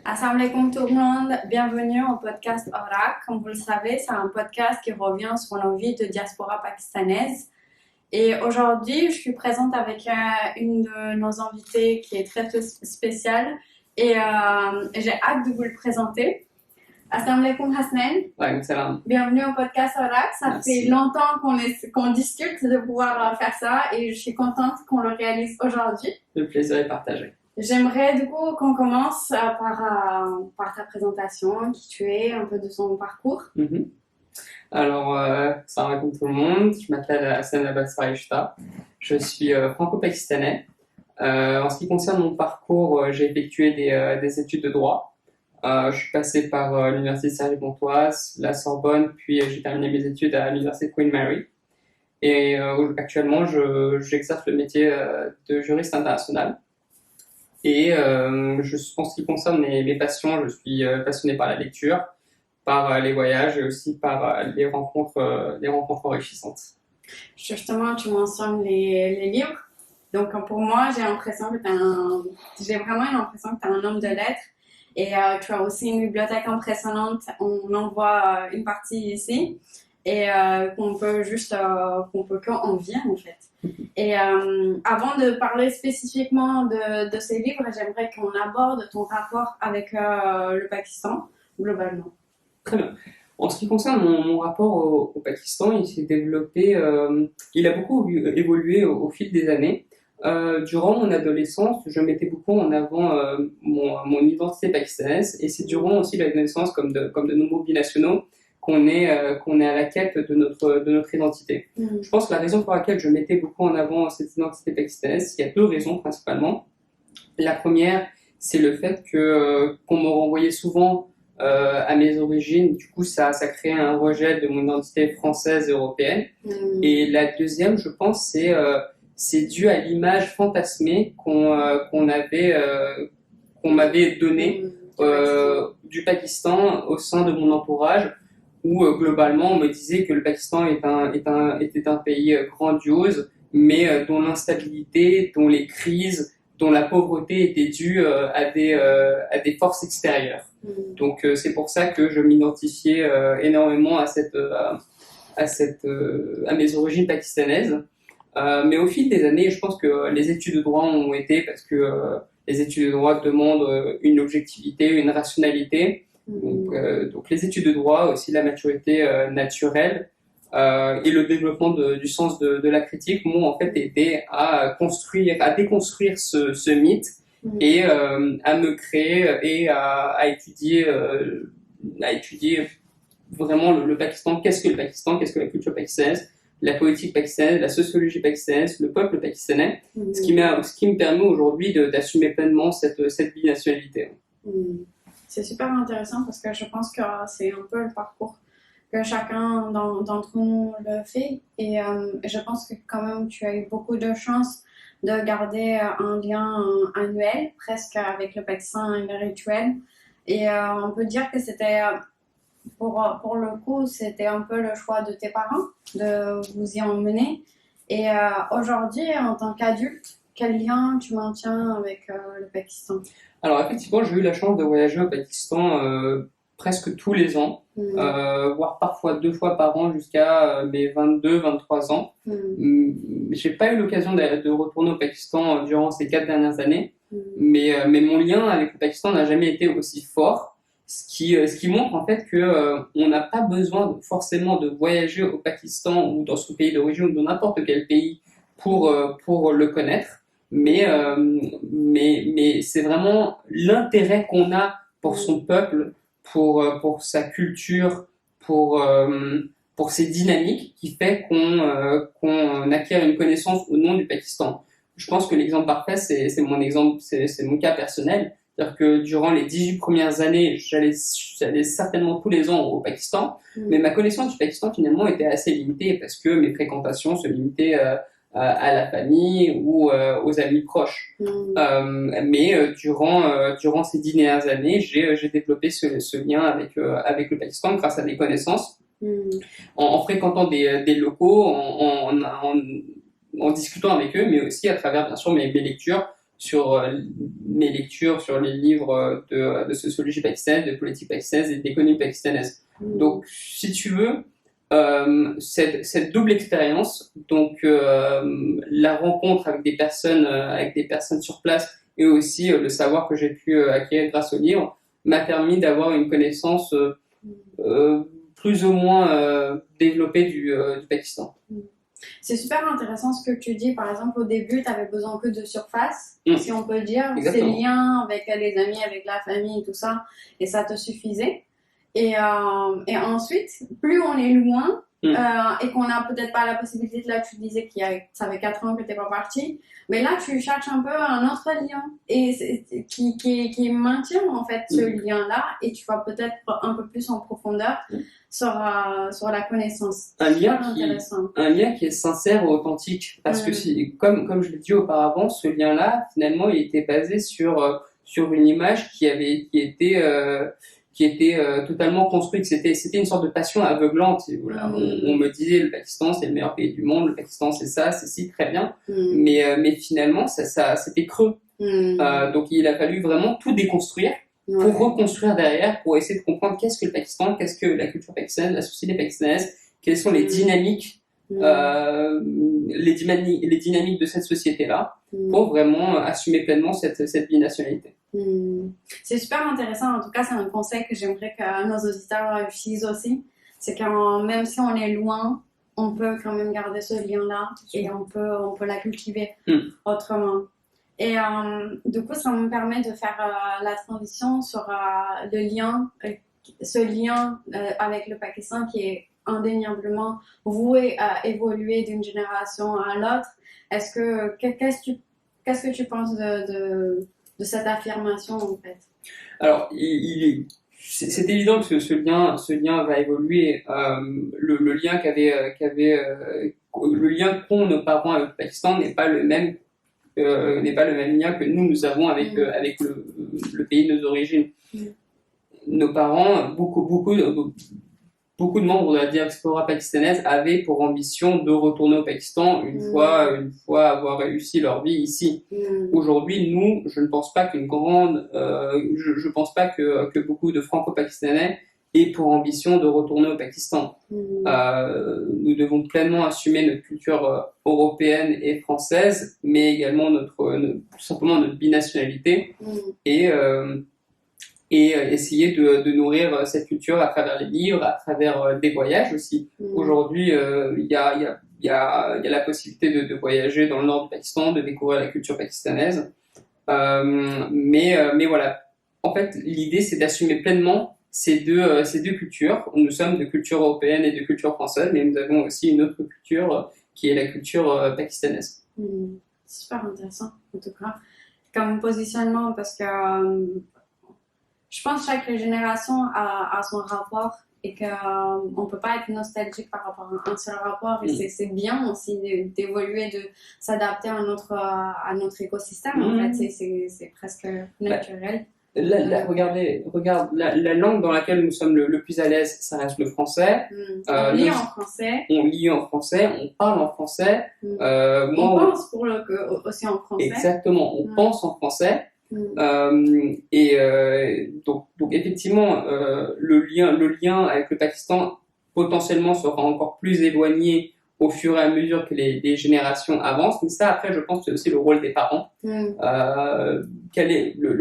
Assalamu alaikum tout le monde, bienvenue au podcast Orak. Comme vous le savez, c'est un podcast qui revient sur nos vies de diaspora pakistanaise. Et aujourd'hui, je suis présente avec une de nos invitées qui est très spéciale et j'ai hâte de vous le présenter. Assalamu alaikum Hasnain. Ouais, salam. Bienvenue au podcast Orak. Ça Merci. fait longtemps qu'on discute de pouvoir faire ça et je suis contente qu'on le réalise aujourd'hui. Le plaisir est partagé. J'aimerais du coup qu'on commence par ta présentation, qui tu es, un peu de son parcours. Alors, ça raconte tout le monde. Je m'appelle Hassan Abbas Farishta. Je suis franco-pakistanais. En ce qui concerne mon parcours, j'ai effectué des études de droit. Je suis passé par l'université de Cergy-Pontoise, la Sorbonne, puis j'ai terminé mes études à l'université Queen Mary. Et actuellement, j'exerce le métier de juriste international. Et en ce qui concerne mes passions, je suis passionné par la lecture, par les voyages et aussi par les rencontres enrichissantes. Justement, tu mentionnes les livres. Donc pour moi, j'ai vraiment une impression que tu es un homme de lettres. Et tu as aussi une bibliothèque impressionnante. On en voit une partie ici. Et qu'on peut qu'envier en fait. Et avant de parler spécifiquement de ces livres, j'aimerais qu'on aborde ton rapport avec le Pakistan, globalement. Très bien. En ce qui concerne mon rapport au Pakistan, il s'est développé, il a beaucoup évolué au fil des années. Durant mon adolescence, je mettais beaucoup en avant mon identité pakistanaise, et c'est durant aussi l'adolescence, comme de nombreux binationaux, qu'on est à la quête de notre identité. Je pense que la raison pour laquelle je mettais beaucoup en avant cette identité pakistanaise, il y a deux raisons principalement. La première, c'est le fait qu'on me renvoyait souvent à mes origines. Du coup, ça créait un rejet de mon identité française et européenne. Et la deuxième, je pense, c'est dû à l'image fantasmée qu'on m'avait donnée du Pakistan au sein de mon entourage, où globalement on me disait que le Pakistan était un pays grandiose, mais dont l'instabilité, dont les crises, dont la pauvreté étaient dues à des forces extérieures. Donc c'est pour ça que je m'identifiais énormément à mes origines pakistanaises. Mais au fil des années, je pense que les études de droit ont aidé, parce que les études de droit demandent une objectivité, une rationalité. Donc les études de droit, aussi la maturité naturelle et le développement du sens de la critique m'ont en fait aidé à déconstruire ce mythe et à me créer et à étudier vraiment le Pakistan. Qu'est-ce que le Pakistan? Qu'est-ce que la culture pakistanaise? La politique pakistanaise, la sociologie pakistanaise, le peuple pakistanais, ce qui me permet aujourd'hui d'assumer pleinement cette binationalité. C'est super intéressant parce que je pense que c'est un peu le parcours que chacun d'entre nous le fait. Et je pense que quand même tu as eu beaucoup de chance de garder un lien annuel presque avec le Pakistan, un rituel. Et on peut dire que c'était, pour le coup, c'était un peu le choix de tes parents de vous y emmener. Et aujourd'hui, en tant qu'adulte, quel lien tu maintiens avec le Pakistan? Alors effectivement, j'ai eu la chance de voyager au Pakistan presque tous les ans, voire parfois 2 fois par an jusqu'à mes 22-23 ans. J'ai pas eu l'occasion de retourner au Pakistan durant ces 4 dernières années, mais mon lien avec le Pakistan n'a jamais été aussi fort, ce qui montre en fait on n'a pas besoin forcément de voyager au Pakistan ou dans son pays d'origine ou dans n'importe quel pays pour le connaître. Mais c'est vraiment l'intérêt qu'on a pour son peuple, pour sa culture, pour ses dynamiques, qui fait qu'on acquiert une connaissance au nom du Pakistan. Je pense que l'exemple parfait, c'est mon cas personnel. C'est-à-dire que durant les 18 premières années, j'allais certainement tous les ans au Pakistan, mais ma connaissance du Pakistan finalement était assez limitée, parce que mes fréquentations se limitaient à la famille ou aux amis proches. Mais durant ces 10 dernières années, j'ai développé ce lien avec le Pakistan grâce à des connaissances, en fréquentant des locaux, en discutant avec eux, mais aussi à travers bien sûr mes lectures mes lectures sur les livres de sociologie pakistanaise, de politique pakistanaise et d'économie pakistanaise. Donc, si tu veux, cette double expérience, donc la rencontre avec des personnes sur place et aussi le savoir que j'ai pu acquérir grâce au livre m'a permis d'avoir une connaissance plus ou moins développée du Pakistan. C'est super intéressant ce que tu dis. Par exemple, au début, tu avais besoin que de surface, si on peut dire. Ces liens avec les amis, avec la famille et tout ça, et ça te suffisait. Et ensuite, plus on est loin et qu'on n'a peut-être pas la possibilité, là tu disais que ça fait 4 ans que tu n'es pas parti, mais là tu cherches un peu un autre lien et qui maintient en fait ce lien-là et tu vas peut-être un peu plus en profondeur sur la connaissance. Un lien qui est sincère ou authentique. Parce que comme je l'ai dit auparavant, ce lien-là, finalement, il était basé sur une image qui était totalement construite. C'était une sorte de passion aveuglante. Voilà. On me disait le Pakistan c'est le meilleur pays du monde, le Pakistan c'est ça, c'est si, très bien. Mais finalement ça c'était creux. Donc il a fallu vraiment tout déconstruire pour reconstruire derrière, pour essayer de comprendre qu'est-ce que le Pakistan, qu'est-ce que la culture pakistanaise, la société pakistanaise, quelles sont les dynamiques les dynamiques de cette société-là pour vraiment assumer pleinement cette binationalité. C'est super intéressant. En tout cas, c'est un conseil que j'aimerais que nos auditeurs utilisent aussi. C'est que même si on est loin, on peut quand même garder ce lien-là et on peut la cultiver autrement. Et du coup, ça me permet de faire la transition sur ce lien avec le Pakistan qui est indéniablement voué à évoluer d'une génération à l'autre. Qu'est-ce que tu penses de cette affirmation en fait? Alors, c'est évident que ce lien va évoluer. Le lien qu'ont nos parents avec le Pakistan n'est pas le même lien que nous avons avec le pays de nos origines. Nos parents, beaucoup de membres de la diaspora pakistanaise avaient pour ambition de retourner au Pakistan une fois avoir réussi leur vie ici. Aujourd'hui, nous, je ne pense pas je pense pas que beaucoup de Franco-Pakistanais aient pour ambition de retourner au Pakistan. Nous devons pleinement assumer notre culture européenne et française, mais également tout simplement notre binationalité et essayer de nourrir cette culture à travers les livres, à travers des voyages aussi. Aujourd'hui, il y a la possibilité de voyager dans le nord du Pakistan, de découvrir la culture pakistanaise. Mais voilà, en fait, l'idée c'est d'assumer pleinement ces deux cultures. Nous sommes de culture européenne et de culture française, mais nous avons aussi une autre culture qui est la culture pakistanaise. Super intéressant, en tout cas, comme positionnement, parce que je pense que chaque génération a son rapport et qu'on ne peut pas être nostalgique par rapport à un seul rapport. Et c'est bien aussi d'évoluer, de s'adapter à notre écosystème. En fait, c'est presque naturel. Regarde, la langue dans laquelle nous sommes le plus à l'aise, ça reste le français. On lit en français. On lit en français, on parle en français. On pense aussi en français. Exactement, on pense en français. Donc effectivement, le lien avec le Pakistan potentiellement sera encore plus éloigné au fur et à mesure que les générations avancent. Mais ça, après, je pense que c'est aussi le rôle des parents. Les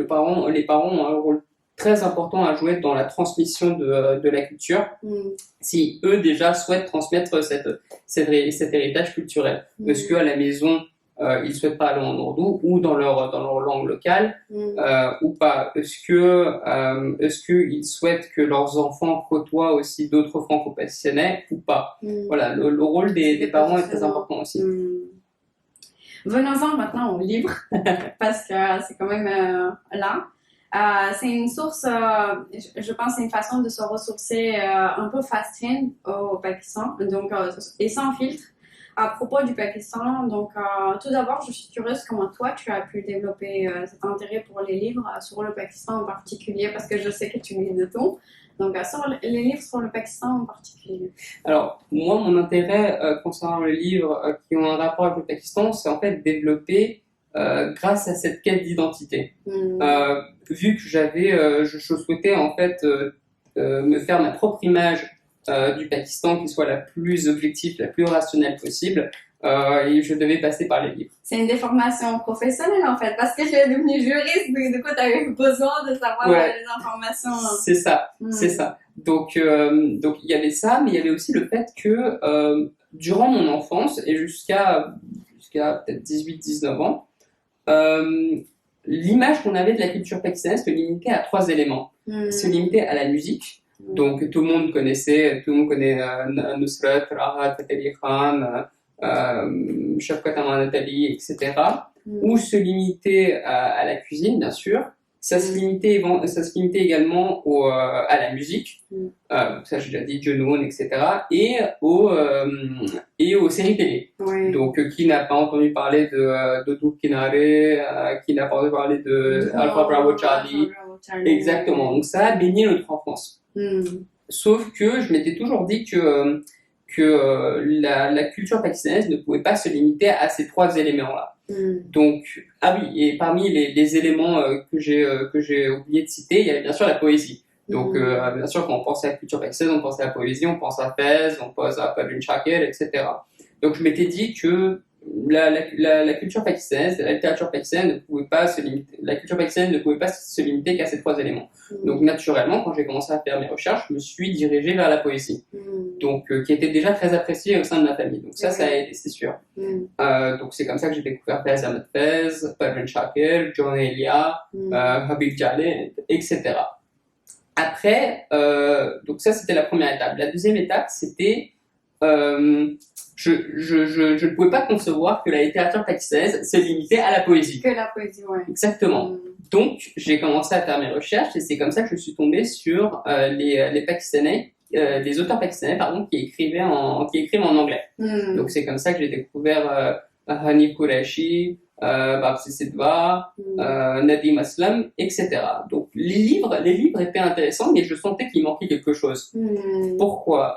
parents ont un rôle très important à jouer dans la transmission de la culture, si eux déjà souhaitent transmettre cet héritage culturel. Parce qu'à la maison, ils souhaitent parler en ourdou ou dans leur langue locale ou pas. Est-ce qu'ils souhaitent que leurs enfants côtoient aussi d'autres franco-pakistanais ou pas? Voilà, le rôle des parents est très important aussi. Venons-en maintenant au livre, parce que c'est quand même là. C'est une source, je pense, c'est une façon de se ressourcer un peu fast-train au Pakistan, donc, et sans filtre. À propos du Pakistan, donc tout d'abord, je suis curieuse comment toi tu as pu développer cet intérêt pour les livres sur le Pakistan en particulier, parce que je sais que tu lis de tout. Donc sur les livres sur le Pakistan en particulier. Alors moi, mon intérêt concernant les livres qui ont un rapport avec le Pakistan, c'est en fait développer grâce à cette quête d'identité. Vu que je souhaitais en fait me faire ma propre image du Pakistan qui soit la plus objective, la plus rationnelle possible, et je devais passer par les livres. C'est une déformation professionnelle en fait, parce que je suis devenue juriste, donc du coup, tu as eu besoin de savoir les informations. C'est ça, c'est ça. Donc il y avait ça, mais il y avait aussi le fait que durant mon enfance et jusqu'à peut-être 18-19 ans, l'image qu'on avait de la culture pakistanaise se limitait à 3 éléments. Se limitait à la musique. Donc tout le monde connaît Nusrat, Rahat, Fateh Ali Khan, Shafqat Aman Natali, etc. Ou se limiter à la cuisine, bien sûr. Ça se limitait également à la musique. Ça, j'ai déjà dit, Junoon, etc. Et aux séries télé. Donc, qui n'a pas entendu parler de Doudou Kinare, qui n'a pas entendu parler de Alpha Bravo Charlie. Exactement. Donc, ça a baigné notre enfance. Sauf que je m'étais toujours dit que la culture pakistanaise ne pouvait pas se limiter à ces 3 éléments-là. Donc, et parmi les éléments que j'ai oublié de citer, il y avait bien sûr la poésie. Donc, bien sûr, quand on pense à la culture pakistanaise, on pense à la poésie, on pense à Fez, on pense à Pavlin Shakir, etc. Donc, je m'étais dit que la culture pakistanaise, la littérature pakistanaise ne pouvait pas se limiter. La culture pakistanaise ne pouvait pas se limiter qu'à ces 3 éléments. Donc, naturellement, quand j'ai commencé à faire mes recherches, je me suis dirigé vers la poésie. Donc, qui était déjà très appréciée au sein de ma famille. Donc, ça a aidé, c'est sûr. Donc, c'est comme ça que j'ai découvert Fez Ahmed Fez, Pavlin Shakir, John Elia, Habib Jaleh, etc. Après, donc ça, c'était la première étape. La deuxième étape, c'était je ne pouvais pas concevoir que la littérature pakistanaise se limitait à la poésie. Que la poésie, ouais. Exactement. Donc, j'ai commencé à faire mes recherches et c'est comme ça que je suis tombée sur les Pakistanais, les auteurs pakistanais, pardon, qui écrivent en anglais. Donc, c'est comme ça que j'ai découvert Hanif Qureshi, Babsi Sidva, Nadim Aslam, etc. Donc, les livres étaient intéressants, mais je sentais qu'il manquait quelque chose. Pourquoi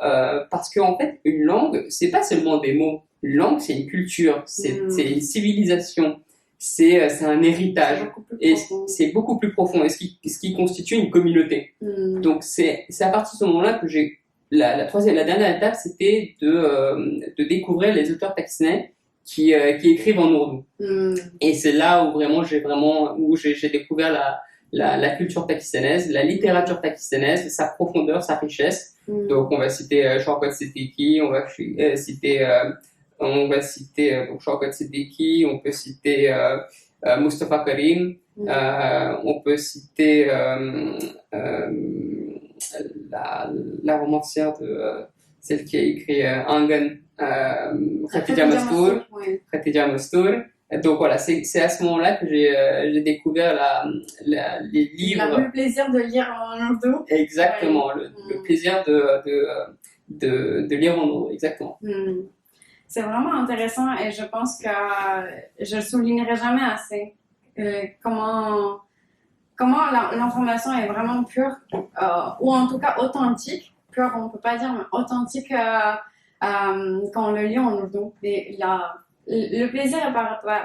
parce qu'en fait, une langue, c'est pas seulement des mots. Une langue, c'est une culture, c'est une civilisation, c'est un héritage, et c'est beaucoup plus profond, et ce qui constitue une communauté. Donc, c'est à partir de ce moment-là que j'ai la dernière étape, c'était de découvrir les auteurs pakistanais qui écrivent en ourdou. Et c'est là où j'ai découvert la culture pakistanaise, la littérature pakistanaise, sa profondeur, sa richesse. Donc on va citer Shaukat Siddiqui, on va citer Shaukat Siddiqui, on peut citer Mustafa Karim, on peut citer la romancière celle qui a écrit Angan, Khatija Mastour. Donc voilà, c'est à ce moment-là que j'ai découvert les livres. On a eu le plaisir de lire en ourdou. Exactement, le plaisir de lire en ourdou, exactement. C'est vraiment intéressant et je pense que je le soulignerai jamais assez. Comment l'information est vraiment pure, ou en tout cas authentique. Pure, on ne peut pas dire, mais authentique quand on le lit en ourdou. Le plaisir est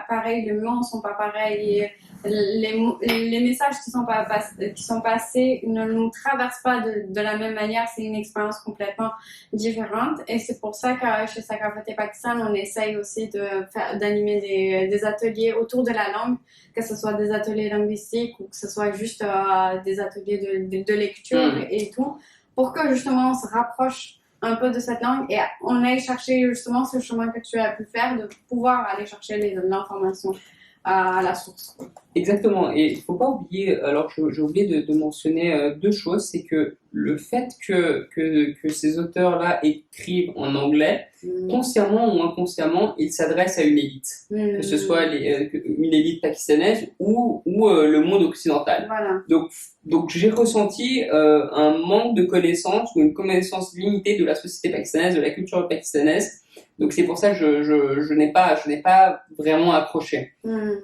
pareil, les mots ne sont pas pareils, les messages qui sont passés ne nous traversent pas de la même manière, c'est une expérience complètement différente et c'est pour ça que chez Sakafate Pakistan, on essaye aussi d'animer des ateliers autour de la langue, que ce soit des ateliers linguistiques ou que ce soit juste des ateliers de lecture et tout, pour que justement on se rapproche un peu de cette langue et on aille chercher justement ce chemin que tu as pu faire de pouvoir aller chercher l'information à la source. Exactement, et il ne faut pas oublier, alors j'ai oublié de mentionner 2 choses, c'est que le fait que ces auteurs-là écrivent en anglais, consciemment ou inconsciemment, ils s'adressent à une élite, que ce soit une élite pakistanaise ou le monde occidental. Voilà. Donc j'ai ressenti un manque de connaissances ou une connaissance limitée de la société pakistanaise, de la culture pakistanaise. Donc c'est pour ça que je n'ai pas vraiment accroché.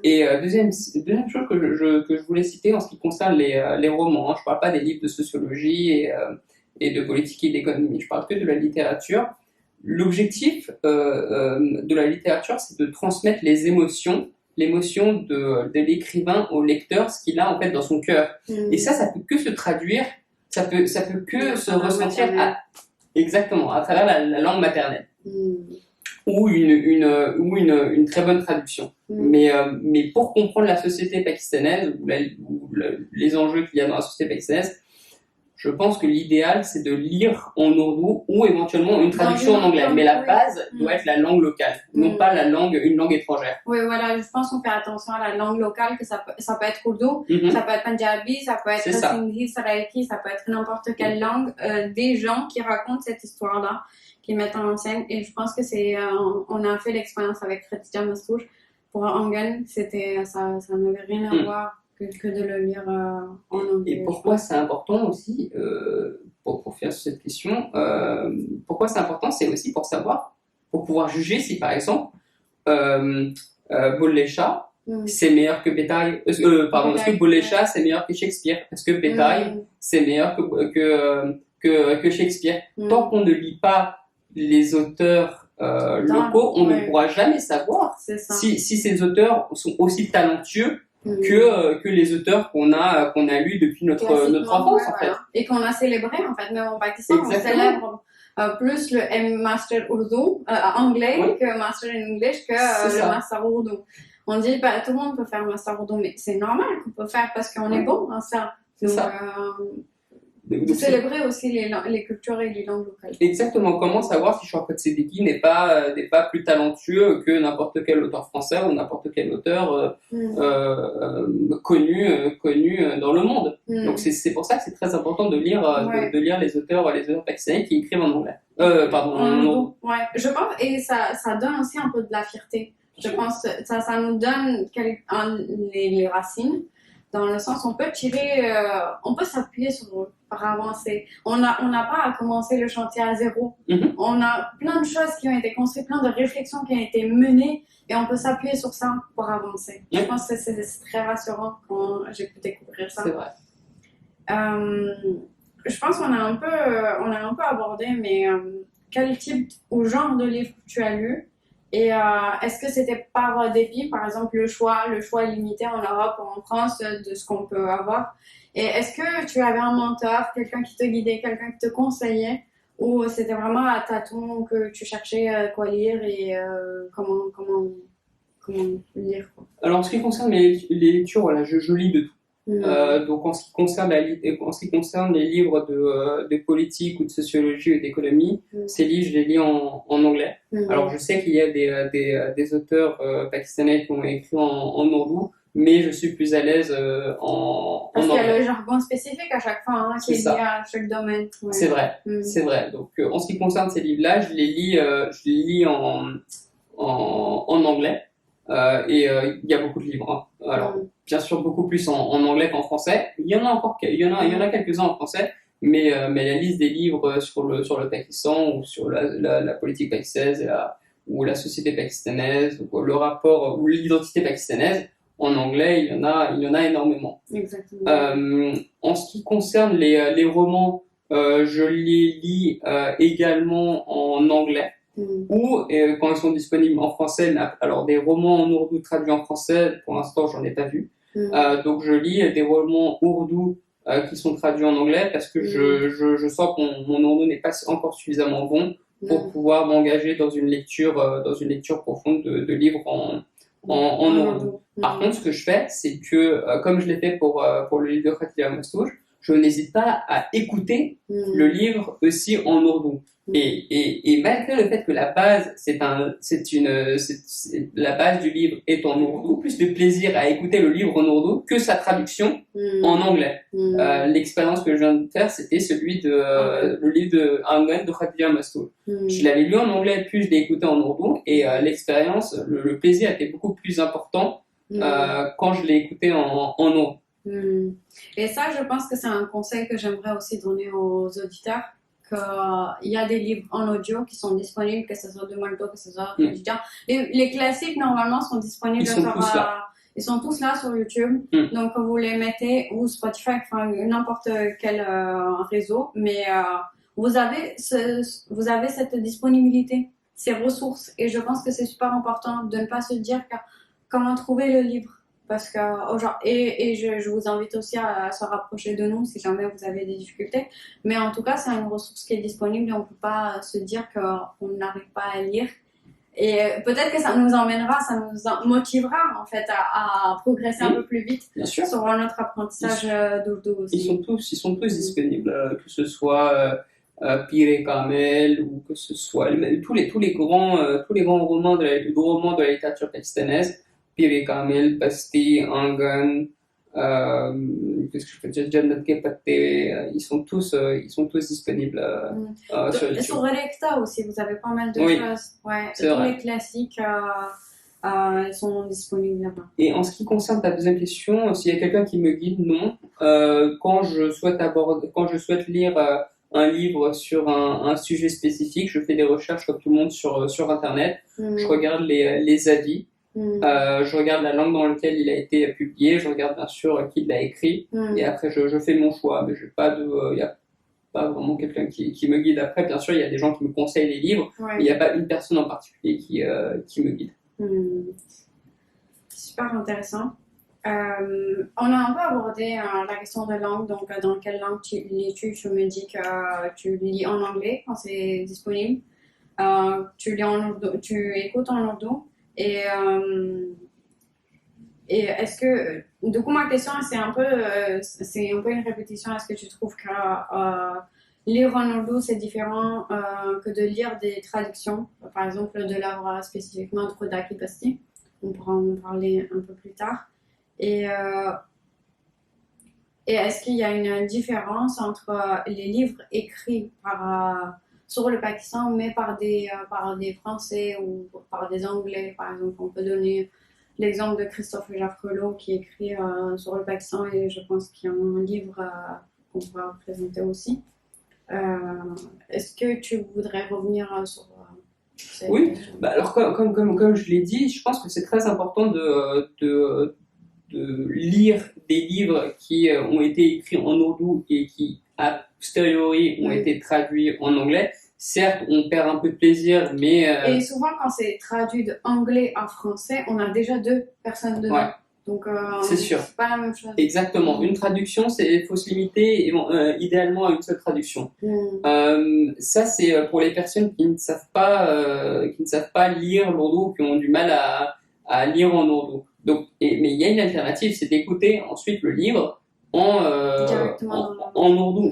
Et deuxième chose que je voulais citer en ce qui concerne les romans, je parle pas des livres de sociologie et de politique et d'économie, je parle que de la littérature. L'objectif de la littérature, c'est de transmettre les émotions l'émotion de l'écrivain au lecteur, ce qu'il a en fait dans son cœur. Et ça peut que se traduire, ça peut que se ressentir exactement à travers la langue maternelle. Ou une très bonne traduction. Mais pour comprendre la société pakistanaise ou les enjeux qu'il y a dans la société pakistanaise, je pense que l'idéal, c'est de lire en ourdou ou éventuellement une traduction en anglais. Mais la base doit être la langue locale, non pas une langue étrangère. Oui, voilà, je pense qu'on fait attention à la langue locale, que ça peut être ourdou, ça peut être punjabi, ça peut être sindhi, saraiki, ça peut être n'importe quelle langue, des gens qui racontent cette histoire-là, qui mettent en scène. Et je pense que on a fait l'expérience avec Khadija Mastouj pour Angan, ça n'avait rien à voir que de le lire en anglais. Et pourquoi c'est important aussi, pour faire cette question, pourquoi c'est important, c'est aussi pour savoir, pour pouvoir juger si par exemple Bulleh Shah c'est meilleur que Bétail, est-ce que Bulleh Shah c'est meilleur que Shakespeare, est-ce que Bétail c'est meilleur que Shakespeare. Tant qu'on ne lit pas les auteurs locaux, on ne pourra jamais savoir si ces auteurs sont aussi talentueux que les auteurs qu'on a lus depuis notre enfance, en fait. Et qu'on a célébré, en fait. Même au Pakistan, on célèbre plus le Master Urdu anglais que Master in English que le Master Urdu. On dit, tout le monde peut faire Master Urdu, mais c'est normal qu'on peut faire parce qu'on est bon en ça. De célébrer aussi les cultures et les langues locales. Exactement. Comment savoir si Shaukat Siddiqui n'est pas plus talentueux que n'importe quel auteur français ou n'importe quel auteur connu dans le monde. Donc c'est pour ça que c'est très important de lire de lire les auteurs pakistanais qui écrivent en anglais. En ourdou. Ouais, je pense, et ça donne aussi un peu de la fierté. Je pense que ça nous donne les racines. Dans le sens, on peut s'appuyer sur eux pour avancer. On n'a pas à commencer le chantier à zéro. On a plein de choses qui ont été construites, plein de réflexions qui ont été menées, et on peut s'appuyer sur ça pour avancer. Je pense que c'est très rassurant quand j'ai pu découvrir ça. C'est vrai. Je pense qu'on a un peu abordé, mais quel type ou genre de livre tu as lu? Et est-ce que c'était par dépit, par exemple, le choix est limité en Europe ou en France de ce qu'on peut avoir? Et est-ce que tu avais un mentor, quelqu'un qui te guidait, quelqu'un qui te conseillait, ou c'était vraiment à tâtons que tu cherchais quoi lire et comment lire, quoi? Alors, en ce qui concerne les lectures, voilà, je lis de tout. Donc en ce qui concerne les livres de politique ou de sociologie ou d'économie, ces livres je les lis en anglais. Alors je sais qu'il y a des auteurs pakistanais qui ont écrit en ourdou, mais je suis plus à l'aise en parce anglais. Qu'il y a le jargon spécifique à chaque fois, qui est lié à chaque domaine. Ouais. C'est vrai, c'est vrai. Donc en ce qui concerne ces livres-là, je les lis en anglais. Et il y a beaucoup de livres. Alors, bien sûr, beaucoup plus en anglais qu'en français. Il y en a quelques-uns en français, mais la liste des livres sur le Pakistan ou sur la politique pakistanaise ou la société pakistanaise, ou le rapport ou l'identité pakistanaise, en anglais, il y en a énormément. Exactement. En ce qui concerne les romans, je les lis également en anglais. Ou quand ils sont disponibles en français, alors des romans en ourdou traduits en français, pour l'instant j'en ai pas vu. Donc je lis des romans ourdou qui sont traduits en anglais parce que je sens que mon ourdou n'est pas encore suffisamment bon pour pouvoir m'engager dans une lecture profonde de livres en ourdou. Par contre, ce que je fais, c'est que comme je l'ai fait pour le livre de Khadija Mastouj, je n'hésite pas à écouter le livre aussi en ourdou. Et malgré le fait que la base la base du livre est en ourdou, plus de plaisir à écouter le livre en ourdou que sa traduction en anglais. L'expérience que je viens de faire, c'était le livre de Angan de Khadija Mastouj. Je l'avais lu en anglais, puis je l'ai écouté en ourdou, et l'expérience, le plaisir était beaucoup plus important quand je l'ai écouté en ourdou. Et ça, je pense que c'est un conseil que j'aimerais aussi donner aux auditeurs, qu'il y a des livres en audio qui sont disponibles, que ce soit de Maldo, que ce soit de Khadija. Les classiques, normalement, sont disponibles. Ils sont tous là sur YouTube. Donc, vous les mettez, ou Spotify, enfin, n'importe quel réseau, mais vous avez cette disponibilité, ces ressources. Et je pense que c'est super important de ne pas se dire que comment trouver le livre. Parce que, je vous invite aussi à se rapprocher de nous si jamais vous avez des difficultés. Mais en tout cas, c'est une ressource qui est disponible et on ne peut pas se dire qu'on n'arrive pas à lire. Et peut-être que ça nous emmènera, ça nous motivera en fait à progresser un peu plus vite sur notre apprentissage d'Urdu aussi. Ils sont tous disponibles, que ce soit Pire Kamel ou que ce soit tous les grands romans de la littérature pakistanaise. Pire Kamel, Basti, Angan, qu'est-ce que je peux dire, Jannat Ke Patte, ils sont tous disponibles sur YouTube. Sur Relecta aussi, vous avez pas mal de choses. Ouais, tous les classiques ils sont disponibles là-bas. Et en ce qui concerne ta deuxième question, s'il y a quelqu'un qui me guide, non. Quand je souhaite lire un livre sur un sujet spécifique, je fais des recherches comme tout le monde sur Internet. Je regarde les avis. Je regarde la langue dans laquelle il a été publié, je regarde bien sûr qui l'a écrit, et après je fais mon choix, mais il n'y a pas vraiment quelqu'un qui me guide. Après, bien sûr, il y a des gens qui me conseillent les livres, mais il n'y a pas une personne en particulier qui me guide. Super intéressant. On a un peu abordé la question de langue, donc dans quelle langue tu lis, tu me dis que tu lis en anglais quand c'est disponible, tu écoutes en ourdou. Et est-ce que, du coup, ma question, c'est un peu une répétition. Est-ce que tu trouves que lire en ourdou, c'est différent que de lire des traductions, par exemple de l'œuvre spécifiquement de Khuda Ki Basti? On pourra en parler un peu plus tard. Et est-ce qu'il y a une différence entre les livres écrits sur le Pakistan, mais par des Français ou par des Anglais, par exemple? On peut donner l'exemple de Christophe Jaffrelot qui écrit sur le Pakistan, et je pense qu'il y a un livre qu'on pourra présenter aussi. Est-ce que tu voudrais revenir sur Oui, alors comme je l'ai dit, je pense que c'est très important de lire des livres qui ont été écrits en ourdou et qui a posteriori ont été traduits en anglais. Certes, on perd un peu de plaisir, mais... Et souvent, quand c'est traduit de anglais à français, on a déjà deux personnes dedans. Ouais. Donc, c'est sûr. C'est pas la même chose. Exactement. Une traduction, il faut se limiter idéalement à une seule traduction. Ça, c'est pour les personnes qui ne savent pas lire l'ourdou, qui ont du mal à lire en ourdou. Donc, mais il y a une alternative, c'est d'écouter ensuite le livre en ourdou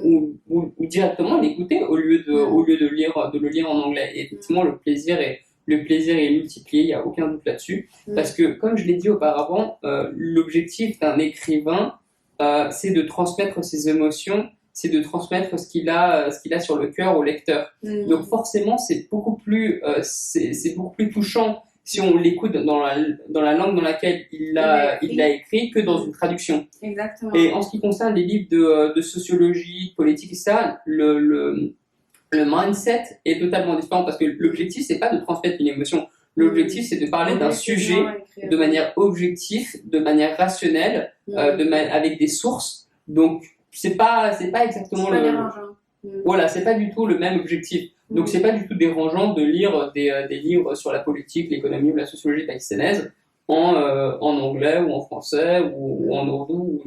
ou directement l'écouter au lieu de le lire en anglais. Et effectivement, le plaisir est multiplié, il n'y a aucun doute là-dessus. Parce que, comme je l'ai dit auparavant, l'objectif d'un écrivain, c'est de transmettre ses émotions, c'est de transmettre ce qu'il a sur le cœur au lecteur. Donc forcément, c'est beaucoup plus touchant si on l'écoute dans la langue dans laquelle il l'a écrit que dans une traduction. Exactement. Et en ce qui concerne les livres de sociologie, de politique, etc., le mindset est totalement différent parce que l'objectif, c'est pas de transmettre une émotion. L'objectif, c'est de parler d'un sujet de manière objective, de manière rationnelle, avec des sources. Donc, c'est pas exactement Voilà, c'est pas du tout le même objectif. Donc, c'est pas du tout dérangeant de lire des livres sur la politique, l'économie ou la sociologie pakistanaise en anglais ou en français ou en ourdou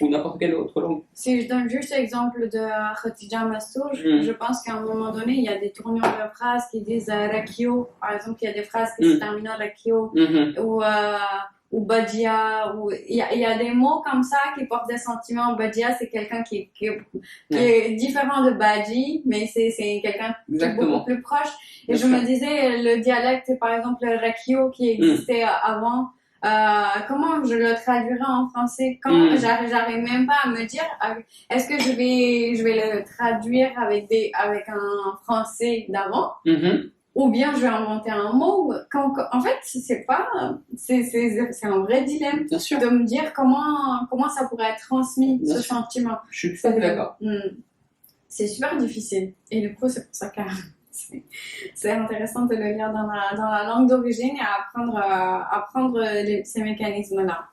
ou n'importe quelle autre langue. Si je donne juste l'exemple de Khatija Mastour, je pense qu'à un moment donné, il y a des tournures de phrases qui disent Rakio. Par exemple, il y a des phrases qui se terminent en Rakio ou Badia. Il y a des mots comme ça qui portent des sentiments. Badia, c'est quelqu'un qui est différent de Badji, mais c'est quelqu'un qui est beaucoup plus proche. Et je me disais, le dialecte, par exemple, le Rakio qui existait avant, comment je le traduirais en français? J'arrive même pas à me dire, est-ce que je vais le traduire avec un français d'avant? Ou bien je vais inventer un mot. En fait, c'est un vrai dilemme de me dire comment ça pourrait être transmis, ce sentiment. Je suis tout à fait d'accord. C'est super difficile. Et du coup, c'est pour ça que c'est intéressant de le lire dans la langue d'origine et apprendre ces mécanismes-là.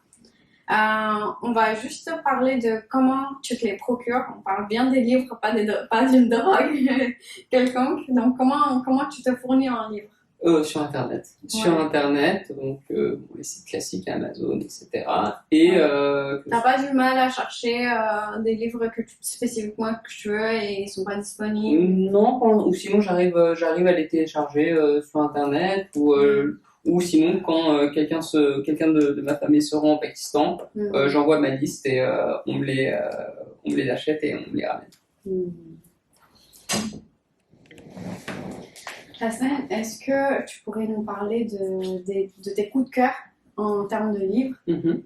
On va juste parler de comment tu te les procures. On parle bien des livres, pas d'une drogue quelconque. Donc, comment tu te fournis en livres? Sur Internet. Sur Internet, donc les sites classiques, Amazon, etc. Et t'as pas du mal à chercher des livres spécifiquement que tu veux et ils sont pas disponibles? Non, ou sinon j'arrive à les télécharger sur Internet ou sinon quand quelqu'un de ma famille se rend au Pakistan, j'envoie ma liste et on me les achète et on me les ramène. Hassan, est-ce que tu pourrais nous parler de tes coups de cœur en termes de livres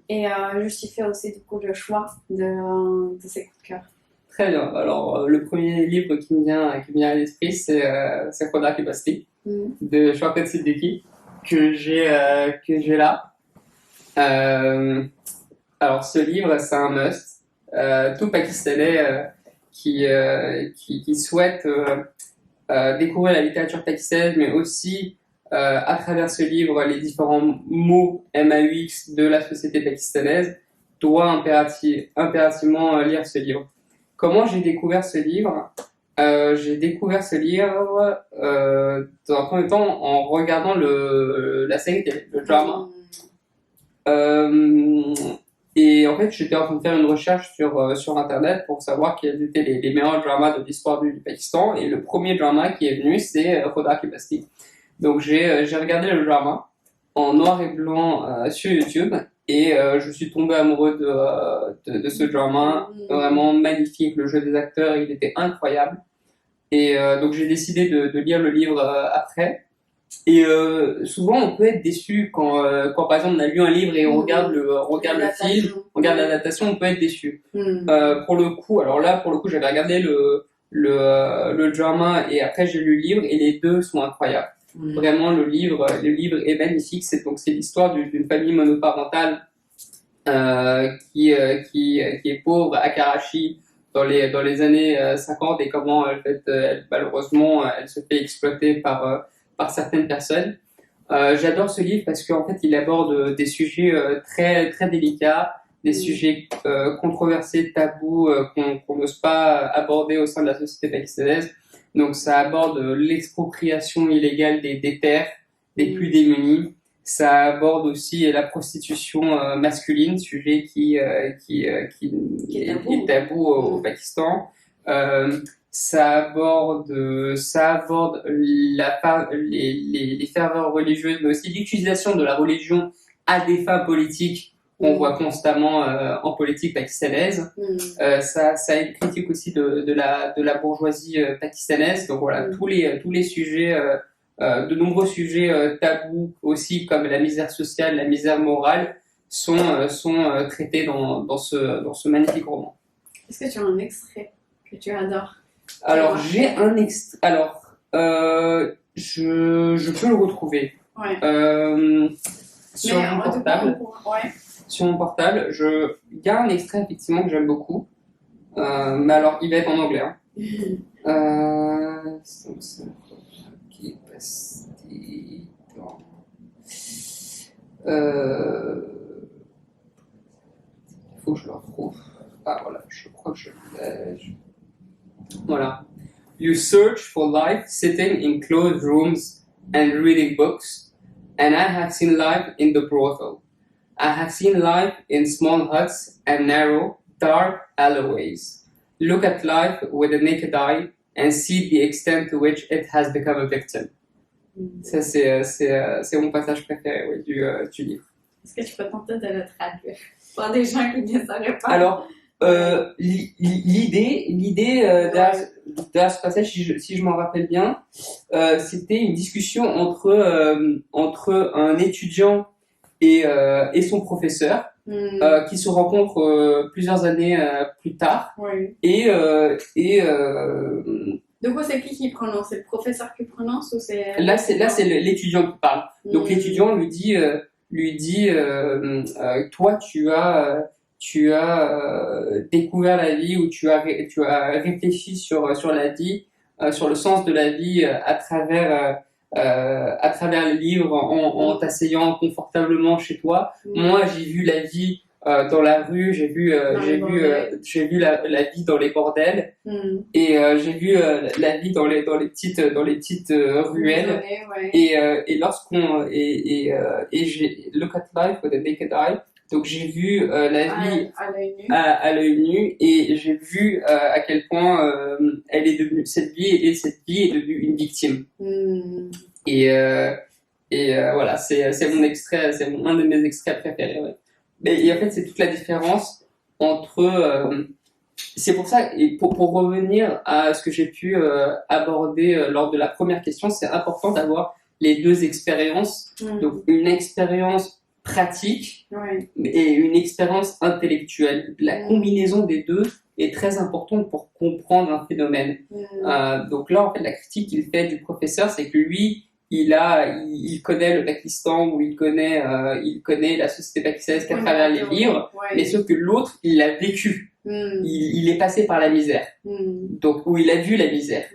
et justifier aussi du coup le choix de ces coups de cœur? Très bien. Alors, le premier livre qui me vient à l'esprit, c'est Khoda Ki Basti de Shaukat Siddiqui que j'ai là. Alors, ce livre, c'est un must. Tout Pakistanais qui souhaite découvrir la littérature pakistanaise, mais aussi à travers ce livre les différents mots MAUX de la société pakistanaise, doit impérativement lire ce livre. Comment j'ai découvert ce livre? J'ai découvert ce livre dans un premier temps en regardant la série télé, le drama. Et en fait, j'étais en train de faire une recherche sur Internet pour savoir quels étaient les meilleurs dramas de l'histoire du Pakistan. Et le premier drama qui est venu, c'est Khoda Ki Basti. Donc j'ai regardé le drama en noir et blanc sur YouTube. Et je suis tombé amoureux de ce drama, vraiment magnifique. Le jeu des acteurs, il était incroyable. Et donc j'ai décidé de lire le livre après. Et souvent on peut être déçu quand par exemple on a lu un livre et on regarde le film, on regarde l'adaptation, on peut être déçu. Pour le coup, j'avais regardé le drama et après j'ai lu le livre et les deux sont incroyables. Vraiment, le livre est magnifique. C'est l'histoire d'une famille monoparentale qui est pauvre à Karachi dans les années 50 et comment malheureusement elle se fait exploiter par certaines personnes. J'adore ce livre parce qu'en fait il aborde des sujets très très délicats, des sujets controversés, tabous qu'on n'ose pas aborder au sein de la société pakistanaise. Donc ça aborde l'expropriation illégale des terres des plus démunis. Ça aborde aussi la prostitution masculine, sujet qui est tabou au Pakistan. Ça aborde les ferveurs religieuses, mais aussi l'utilisation de la religion à des fins politiques qu'on voit constamment en politique pakistanaise. Ça a une critique aussi de la bourgeoisie pakistanaise. Donc voilà, tous les sujets, de nombreux sujets tabous aussi, comme la misère sociale, la misère morale, sont traités dans ce magnifique roman. Est-ce que tu as un extrait que tu adores? Alors, j'ai un extrait. Alors, je peux le retrouver. Ouais. Sur mon portable. Sur mon portable, il y a un extrait effectivement que j'aime beaucoup. Mais alors, il va être en anglais. Hein. Qui est passé dans. Il faut que je le retrouve. Ah voilà, je crois que je l'ai. Voilà. You search for life sitting in closed rooms and reading books, and I have seen life in the brothel. I have seen life in small huts and narrow, dark alleyways. Look at life with a naked eye and see the extent to which it has become a victim. Ça, c'est mon passage préféré oui, du livre. Est-ce que tu peux tenter de le traduire pour des gens qui ne sauraient pas? Alors, l'idée derrière ce passage, si je m'en rappelle bien, c'était une discussion entre un étudiant et son professeur qui se rencontrent plusieurs années plus tard. Oui. Et du coup, c'est qui prononce? C'est le professeur qui prononce ou c'est... Là, c'est l'étudiant qui parle. Donc l'étudiant lui dit toi, tu as découvert la vie ou tu as réfléchi sur la vie, sur le sens de la vie à travers les livres en t'asseyant confortablement chez toi. Moi, j'ai vu la vie dans la rue, j'ai vu la vie dans les bordels et j'ai vu la vie dans les petites ruelles et lorsqu'on et j'ai look at life with a naked eye. Donc j'ai vu la vie à l'œil nu et j'ai vu à quel point elle est devenue cette vie est devenue une victime. Et voilà, c'est mon extrait, un de mes extraits préférés. Ouais. Et en fait, c'est toute la différence entre. C'est pour ça, et pour revenir à ce que j'ai pu aborder lors de la première question, c'est important d'avoir les deux expériences. Donc, une expérience pratique et une expérience intellectuelle. La combinaison des deux est très importante pour comprendre un phénomène. Donc là, en fait, la critique qu'il fait du professeur, c'est que lui, il connaît le Pakistan ou il connaît la société pakistanaise qu'à travers les livres, mais sauf que l'autre, il l'a vécu. Il est passé par la misère. Donc, où il a vu la misère.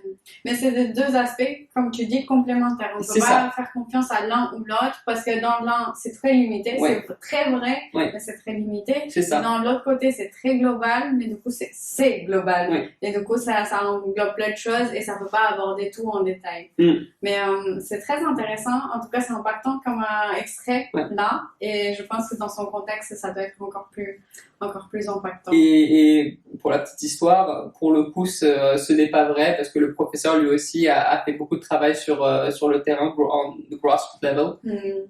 Mais c'est des deux aspects, comme tu dis, complémentaires. On ne peut pas faire confiance à l'un ou l'autre parce que dans l'un, c'est très limité, c'est très vrai, mais c'est très limité. C'est ça. Dans l'autre côté, c'est très global, mais du coup, c'est global. Et du coup, ça englobe plein de choses et ça ne peut pas aborder tout en détail. Mais c'est très intéressant. En tout cas, c'est impactant comme un extrait là. Et je pense que dans son contexte, ça doit être encore plus impactant. Et pour la petite histoire, pour le coup, ce n'est pas vrai parce que le professeur lui aussi a fait beaucoup de travail sur le terrain, on the grassroots level.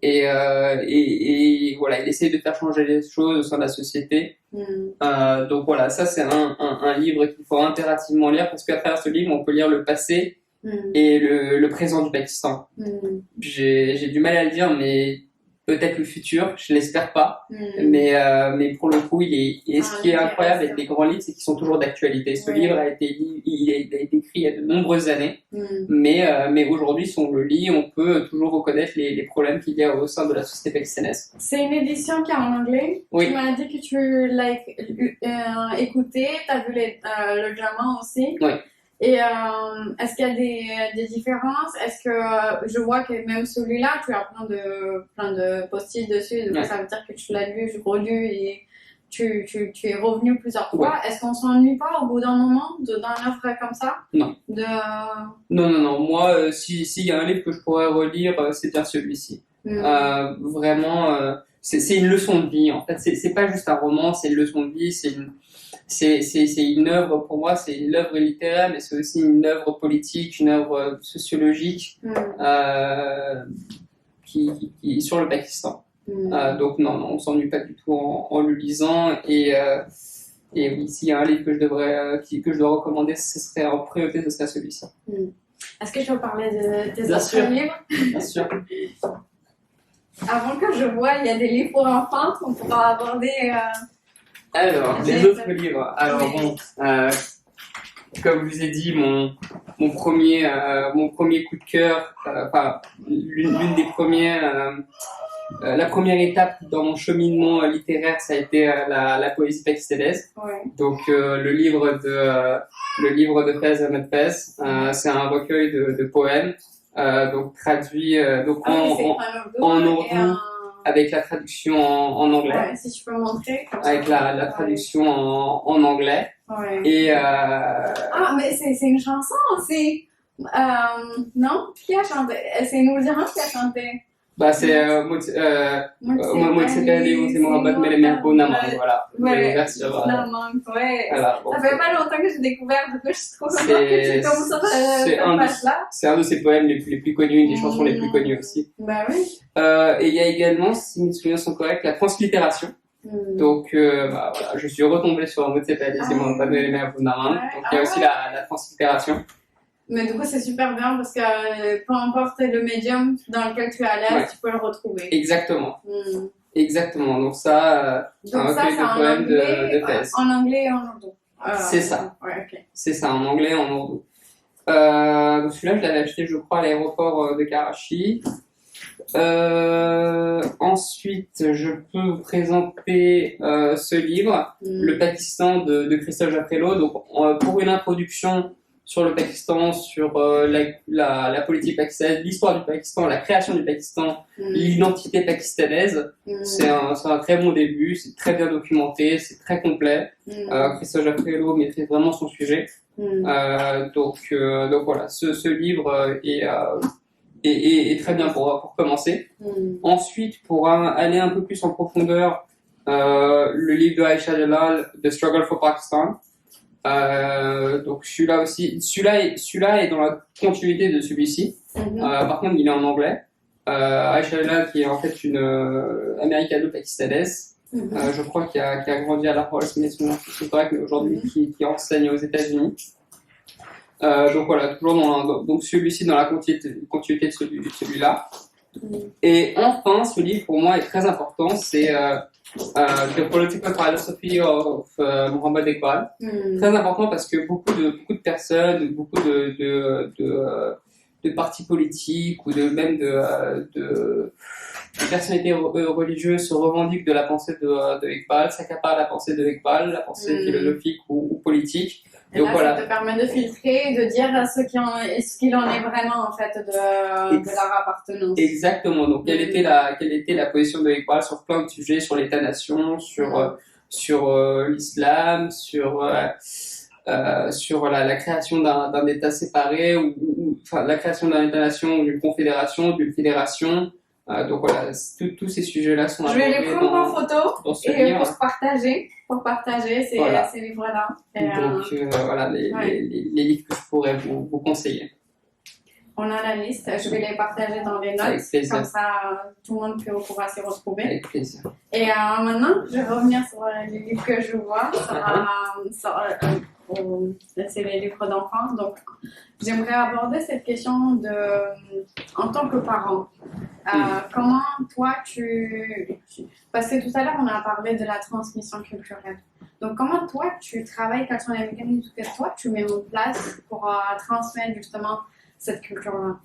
Et voilà, il essaie de faire changer les choses au sein de la société. Donc voilà, ça c'est un livre qu'il faut impérativement lire parce qu'à travers ce livre, on peut lire le passé et le présent du Pakistan. J'ai du mal à le dire, mais peut-être le futur, je l'espère pas, mais pour le coup, ce qui est incroyable avec les grands livres, c'est qu'ils sont toujours d'actualité. Ce livre a été écrit il y a de nombreuses années, mais aujourd'hui, si on le lit, on peut toujours reconnaître les problèmes qu'il y a au sein de la société pakistanaise. C'est une édition qui est en anglais. Oui. Tu m'as dit que tu l'as écouté, tu as vu le drama aussi. Oui. Et est-ce qu'il y a des différences? Est-ce que je vois que même celui-là, tu as plein de post-it dessus, donc ça veut dire que tu l'as lu, relu et tu es revenu plusieurs fois. Est-ce qu'on s'ennuie pas au bout d'un moment d'un œuvre comme ça? Non. Non. Moi, s'il y a un livre que je pourrais relire, c'est bien celui-ci. Vraiment, c'est une leçon de vie. En fait, c'est pas juste un roman, c'est une leçon de vie, c'est une œuvre, pour moi, c'est une œuvre littéraire, mais c'est aussi une œuvre politique, une œuvre sociologique qui sur le Pakistan. Donc non, on s'ennuie pas du tout en le lisant. Et oui, s'il y a un livre que je dois recommander, ce serait en priorité, ce serait celui-ci. Est-ce que tu veux parler de tes autres livres? Bien sûr. Avant que je vois, il y a des livres pour enfants qu'on pourra aborder. Alors, les autres livres. Alors bon, comme je vous ai dit, mon premier coup de cœur, l'une des premières, la première étape dans mon cheminement littéraire, ça a été la poésie pakistanaise. Donc le livre de Faiz Ahmed Faiz, c'est un recueil de poèmes, donc traduit en ourdou. Avec la traduction en anglais. Ouais, si tu peux montrer. Avec la traduction en anglais. Et Ah, mais c'est une chanson aussi. Non? Qui a chanté? C'est Nourjahan qui a chanté. Bah, c'est voilà. Ouais. Ça fait pas longtemps que j'ai découvert, du coup, je trouve que comme ça, c'est un de ses poèmes les plus connus, des chansons les plus connues aussi. Bah oui. Et il y a également, si mes souvenirs sont corrects, la translittération. Donc, voilà, je suis retombé sur un mot de ses pages, c'est mon panneau les mers. Donc, il y a aussi la translittération. Mais du coup, c'est super bien parce que peu importe le médium dans lequel tu es à l'aise, tu peux le retrouver. Exactement. Exactement. Donc ça, c'est un recueil de poèmes de Faiz. En anglais et en ourdou. C'est ça. Okay. C'est ça, en anglais et en ourdou. Donc celui-là, je l'avais acheté, je crois, à l'aéroport de Karachi. Ensuite, je peux vous présenter ce livre, Le Pakistan de Christophe Jaffrelot. Donc, pour une introduction sur le Pakistan, sur la politique pakistanaise, l'histoire du Pakistan, la création du Pakistan, l'identité pakistanaise. C'est un très bon début, c'est très bien documenté, c'est très complet. Christophe Jaffrello maîtrise vraiment son sujet. Donc voilà, ce livre est très bien pour commencer. Ensuite, pour aller un peu plus en profondeur, le livre de Aisha Jalal, The Struggle for Pakistan. Donc celui-là aussi, celui-là est dans la continuité de celui-ci. Par contre, il est en anglais. Aisha Jalal, qui est en fait une américano-pakistanaise, je crois qu'il a grandi à La Roche, mais c'est correct, mais aujourd'hui qui enseigne aux États-Unis. Donc voilà, toujours donc celui-ci dans la continuité de celui-là. Et enfin, ce livre pour moi est très important, c'est The Political Philosophy of Muhammad Iqbal. Très important parce que beaucoup de personnes, beaucoup de partis politiques ou même de personnalités religieuses se revendiquent de la pensée de Iqbal, s'accaparent la pensée de Iqbal, la pensée philosophique ou politique. Et donc, là, voilà. Ça te permet de filtrer, de dire ce qu'il en est vraiment en fait de leur appartenance. Exactement. Donc quelle était la position de Iqbal sur plein de sujets, sur l'État-nation, sur l'islam, sur la création d'un État séparé enfin la création d'un État-nation ou d'une confédération, d'une fédération. Donc voilà, tous ces sujets-là sont abordés. Je vais les prendre en photo et pour partager ces livres-là. Donc voilà les livres que je pourrais vous conseiller. On a la liste, je vais les partager dans les notes, comme ça tout le monde pourra s'y retrouver. Avec plaisir. Et maintenant, je vais revenir sur les livres que je vois. C'est les livres d'enfants. Donc, j'aimerais aborder cette question en tant que parent. Comment toi parce que tout à l'heure on a parlé de la transmission culturelle. Donc comment toi tu travailles, quels sont les mécanismes que toi tu mets en place pour transmettre justement cette culture-là?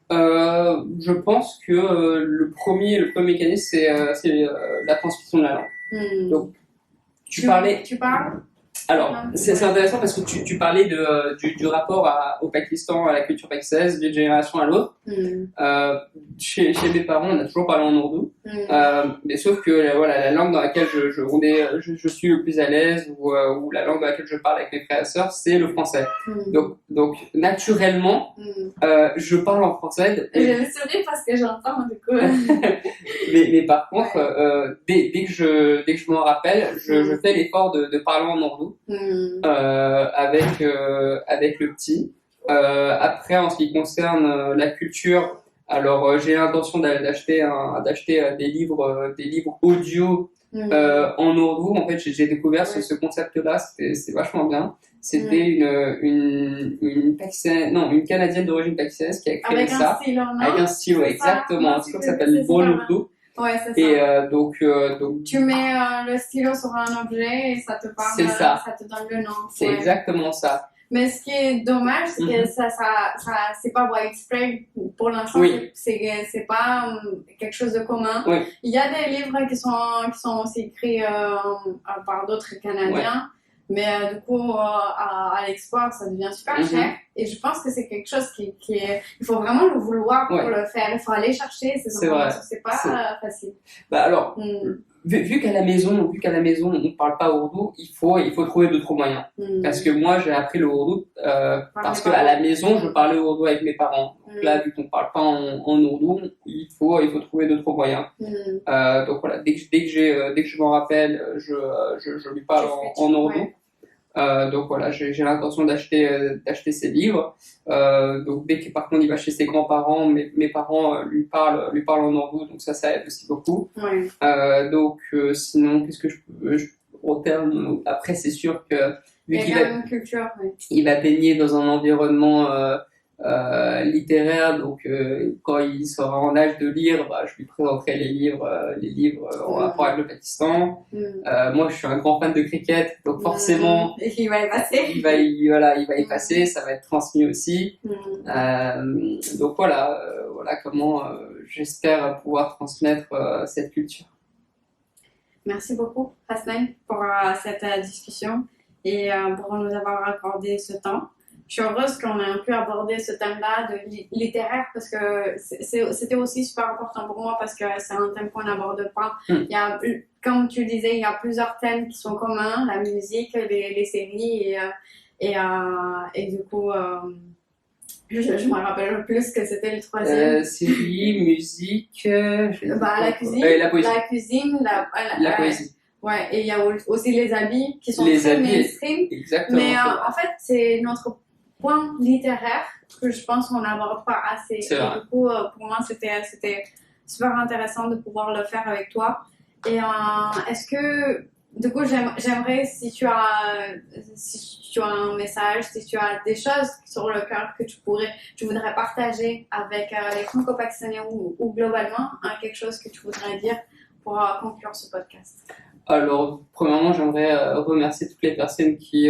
Je pense que le premier mécanisme c'est la transmission de la langue. Donc tu parles. Alors, c'est intéressant parce que tu parlais du rapport au Pakistan, à la culture pakistanaise, d'une génération à l'autre. Chez mes parents, on a toujours parlé en ourdou, mais sauf que voilà, la langue dans laquelle je suis le plus à l'aise ou la langue dans laquelle je parle avec mes frères et sœurs, c'est le français. Donc naturellement, je parle en français. Je me souris parce que j'entends du coup. mais par contre, dès que je m'en rappelle, je fais l'effort de parler en ourdou. Avec le petit. Après, en ce qui concerne la culture, alors j'ai l'intention d'acheter des livres audio en ourdou. En fait, j'ai découvert ce concept-là, c'est vachement bien. C'était une Canadienne d'origine pakistanaise qui a créé ça. Avec un stylo, exactement. Un truc qui s'appelle Bon Ourdou. Ouais, c'est ça. Et donc tu mets le stylo sur un objet et ça te parle, ça te donne le nom. C'est exactement ça. Mais ce qui est dommage, c'est que ça c'est pas widespread pour l'instant. C'est pas quelque chose de commun. Il y a des livres qui sont aussi écrits par d'autres Canadiens. Mais du coup, à l'export, ça devient super cher. Et je pense que c'est quelque chose il faut vraiment le vouloir pour le faire. Il faut aller chercher ces informations. C'est pas facile. Bah alors, vu qu'à la maison, on parle pas ourdou, il faut trouver d'autres moyens. Parce que moi, j'ai appris le ourdou parce qu'à la maison, je parlais ourdou avec mes parents. Donc là, vu qu'on parle pas en ourdou, il faut trouver d'autres moyens. Donc voilà, dès que je m'en rappelle, je lui parle en ourdou. Donc voilà, j'ai l'intention d'acheter ces livres. Donc dès que par contre il va chez ses grands-parents, mes parents lui parlent en ourdou, donc ça aide aussi beaucoup. Donc sinon, qu'est-ce que je peux au terme après, c'est sûr que vu il va baigner dans un environnement littéraire, donc quand il sera en âge de lire, je lui présenterai les livres en rapport avec le Pakistan. Moi, je suis un grand fan de cricket, donc forcément, il va y passer. Il va y passer, ça va être transmis aussi. Donc voilà comment j'espère pouvoir transmettre cette culture. Merci beaucoup, Hasnain, pour cette discussion et pour nous avoir accordé ce temps. suis heureuse qu'on ait pu aborder ce thème-là de littéraire parce que c'était aussi super important pour moi parce que c'est un thème qu'on n'aborde pas. Il y a, comme tu le disais, il y a plusieurs thèmes qui sont communs, la musique, les séries et du coup, je me rappelle plus ce que c'était le troisième. Série, musique, La cuisine, la poésie. Ouais, et il y a aussi les habits qui sont les très habits, mainstream. Exactement. Mais en fait, c'est notre point littéraire que je pense qu'on n'aborde pas assez. C'est vrai. Et du coup, pour moi, c'était super intéressant de pouvoir le faire avec toi. Et est-ce que, du coup, j'aimerais si tu as un message, si tu as des choses sur le cœur que tu voudrais partager avec les franco-pakistanais ou globalement, quelque chose que tu voudrais dire pour conclure ce podcast. Alors, premièrement, j'aimerais remercier toutes les personnes qui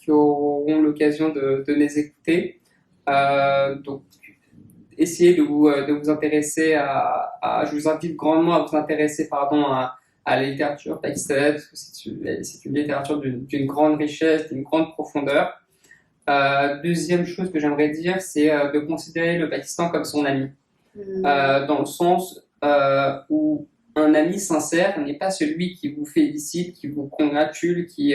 auront l'occasion de nous écouter. Donc, essayez de vous intéresser je vous invite grandement à vous intéresser, à la littérature pakistanaise, parce que c'est une littérature d'une grande richesse, d'une grande profondeur. Deuxième chose que j'aimerais dire, c'est de considérer le Pakistan comme son ami, dans le sens où un ami sincère n'est pas celui qui vous félicite, qui vous congratule, qui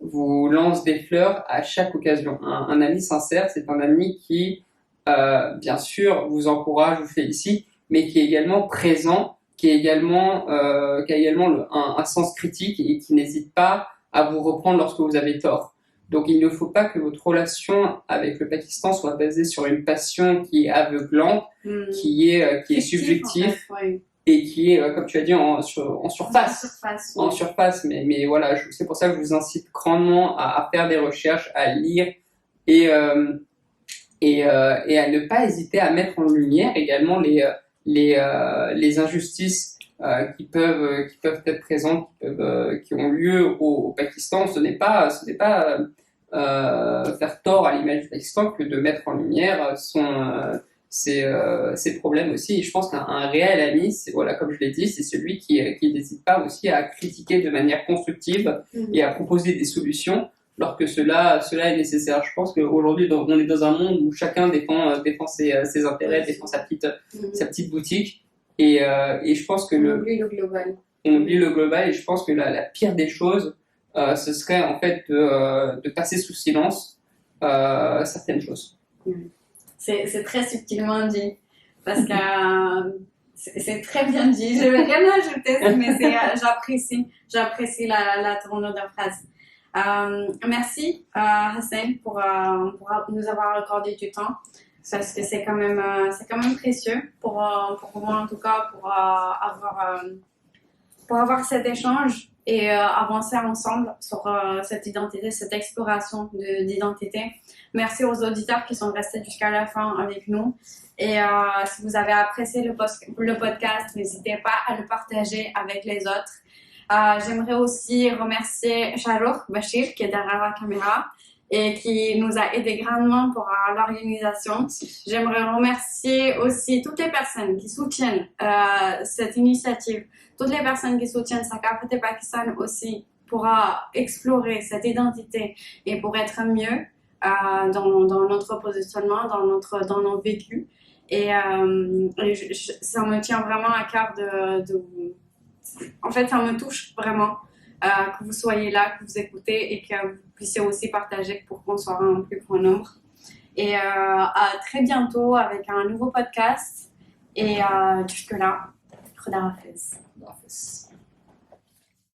vous lance des fleurs à chaque occasion. Un ami sincère, c'est un ami qui, bien sûr, vous encourage, vous félicite, mais qui est également présent, qui a également un sens critique et qui n'hésite pas à vous reprendre lorsque vous avez tort. Donc il ne faut pas que votre relation avec le Pakistan soit basée sur une passion qui est aveuglante, qui est subjective. En fait, ouais. Et qui est, comme tu as dit, en surface. En surface, mais voilà, c'est pour ça que je vous incite grandement à faire des recherches, à lire et à ne pas hésiter à mettre en lumière également les injustices qui peuvent être présentes, qui ont lieu au Pakistan. Ce n'est pas faire tort à l'image du Pakistan que de mettre en lumière ces problèmes aussi. Et je pense qu'un réel ami, comme je l'ai dit, c'est celui qui n'hésite pas aussi à critiquer de manière constructive et à proposer des solutions lorsque cela est nécessaire. Je pense qu'aujourd'hui, on est dans un monde où chacun défend ses intérêts, défend sa petite boutique. Et je pense que on oublie le global. On oublie le global, et je pense que la pire des choses, ce serait en fait de passer sous silence certaines choses. C'est très subtilement dit, parce que c'est très bien dit. Je vais rien ajouter, mais j'apprécie la tournure de phrase. Merci Hassan pour nous avoir accordé du temps, parce que c'est quand même précieux pour moi en tout cas, pour avoir cet échange et avancer ensemble sur cette identité, cette exploration d'identité. Merci aux auditeurs qui sont restés jusqu'à la fin avec nous. Et si vous avez apprécié le podcast, n'hésitez pas à le partager avec les autres. J'aimerais aussi remercier Shahrukh Bashir qui est derrière la caméra et qui nous a aidé grandement pour l'organisation. J'aimerais remercier aussi toutes les personnes qui soutiennent cette initiative, toutes les personnes qui soutiennent Thaqafat Pakistan aussi pour explorer cette identité et pour être mieux dans notre positionnement, dans nos vécus. Et ça me tient vraiment à cœur en fait, ça me touche vraiment que vous soyez là, que vous écoutez et que vous puissiez aussi partager pour qu'on soit un plus grand nombre. Et à très bientôt avec un nouveau podcast. Et jusque-là, Khuda Hafiz.